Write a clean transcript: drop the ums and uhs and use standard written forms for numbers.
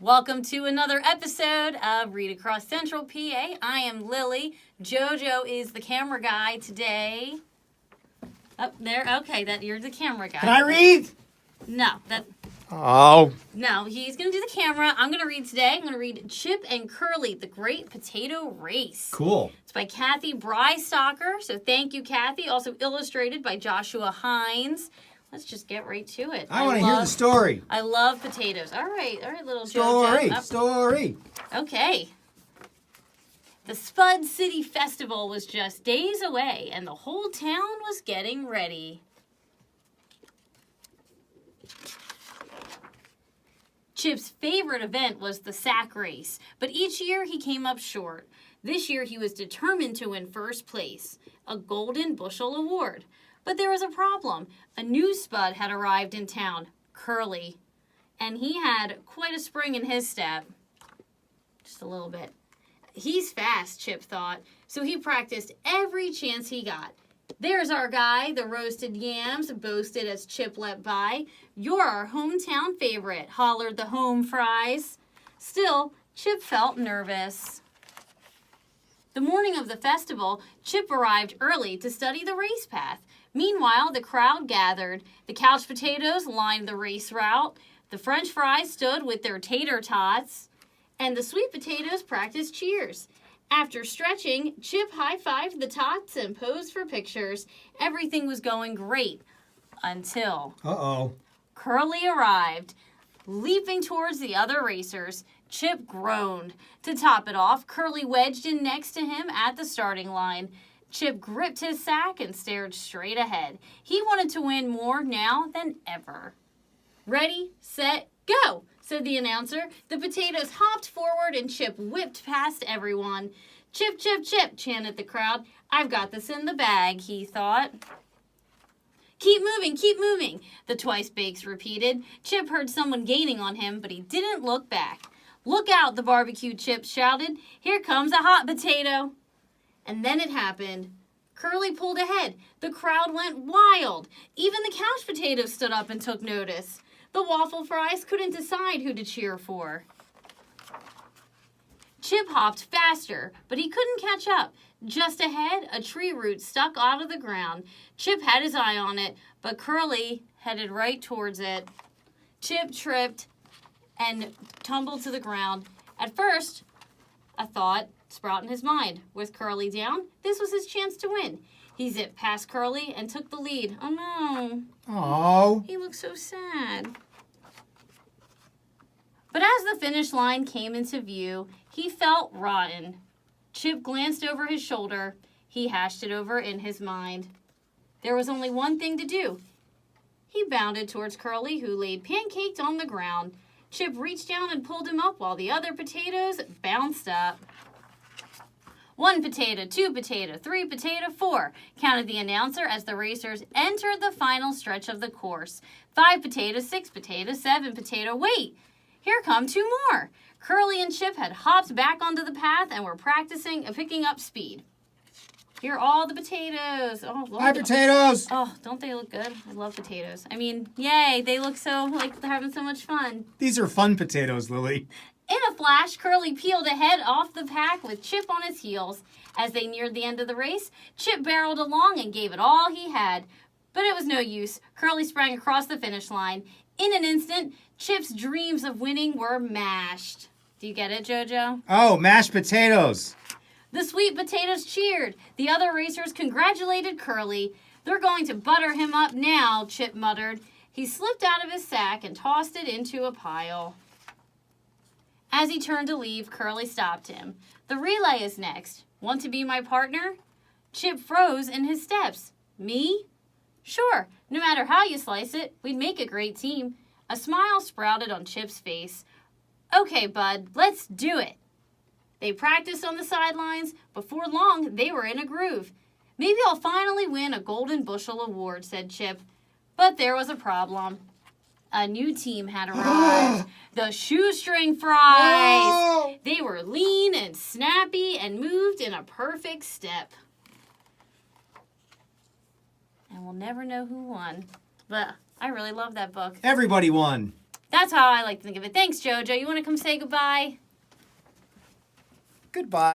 Welcome to another episode of Read Across Central PA. I am Lily. Jojo is the camera guy today. Up there. Okay, you're the camera guy. Can I read? No, he's going to do the camera. I'm going to read today. I'm going to read Chip and Curly, The Great Potato Race. Cool. It's by Cathy Breisacher. So thank you, Cathy. Also illustrated by Joshua Hines. Let's just get right to it. I want to hear the story. I love potatoes. All right, little Jojo. Story. Okay. The Spud City Festival was just days away, and the whole town was getting ready. Chip's favorite event was the sack race, but each year he came up short. This year he was determined to win first place, a Golden Bushel Award. But there was a problem. A new Spud had arrived in town, Curly, and he had quite a spring in his step. Just a little bit. He's fast, Chip thought, so he practiced every chance he got. There's our guy, the roasted yams boasted as Chip leapt by. You're our hometown favorite, hollered the home fries. Still, Chip felt nervous. The morning of the festival, Chip arrived early to study the race path. Meanwhile, the crowd gathered. The couch potatoes lined the race route. The French fries stood with their tater tots. And the sweet potatoes practiced cheers. After stretching, Chip high-fived the tots and posed for pictures. Everything was going great. Until... Curly arrived. Leaping towards the other racers, Chip groaned. To top it off, Curly wedged in next to him at the starting line. Chip gripped his sack and stared straight ahead. He wanted to win more now than ever. Ready, set, go, said the announcer. The potatoes hopped forward and Chip whipped past everyone. Chip, chip, chip, chanted the crowd. I've got this in the bag, he thought. Keep moving, the twice-bakes repeated. Chip heard someone gaining on him, but he didn't look back. Look out, the barbecue Chip shouted. Here comes a hot potato. And then it happened. Curly pulled ahead. The crowd went wild. Even the couch potatoes stood up and took notice. The waffle fries couldn't decide who to cheer for. Chip hopped faster, but he couldn't catch up. Just ahead, a tree root stuck out of the ground. Chip had his eye on it, but Curly headed right towards it. Chip tripped and tumbled to the ground. At first, a thought sprout in his mind. With Curly down, this was his chance to win. He zipped past Curly and took the lead. Oh no. Oh. He looked so sad. But as the finish line came into view, he felt rotten. Chip glanced over his shoulder. He hashed it over in his mind. There was only one thing to do. He bounded towards Curly, who laid pancaked on the ground. Chip reached down and pulled him up while the other potatoes bounced up. 1 potato, 2 potato, 3 potato, 4, counted the announcer as the racers entered the final stretch of the course. 5 potato, 6 potato, 7 potato, wait! Here come 2 more! Curly and Chip had hopped back onto the path and were practicing picking up speed. Here are all the potatoes. Oh, Lord. Hi, potatoes! Oh, don't they look good? I love potatoes. I mean, yay, they look so like they're having so much fun. These are fun potatoes, Lily. In a flash, Curly peeled ahead off the pack with Chip on his heels. As they neared the end of the race, Chip barreled along and gave it all he had. But it was no use. Curly sprang across the finish line. In an instant, Chip's dreams of winning were mashed. Do you get it, Jojo? Oh, mashed potatoes. The sweet potatoes cheered. The other racers congratulated Curly. They're going to butter him up now, Chip muttered. He slipped out of his sack and tossed it into a pile. As he turned to leave, Curly stopped him. The relay is next. Want to be my partner? Chip froze in his steps. Me? Sure, no matter how you slice it, we'd make a great team. A smile sprouted on Chip's face. Okay, bud, let's do it. They practiced on the sidelines. Before long, they were in a groove. Maybe I'll finally win a Golden Bushel Award, said Chip. But there was a problem. A new team had arrived. The Shoestring Fries. Oh. They were lean and snappy and moved in a perfect step. And we'll never know who won. But I really love that book. Everybody won. That's how I like to think of it. Thanks, Jojo. You want to come say goodbye? Goodbye.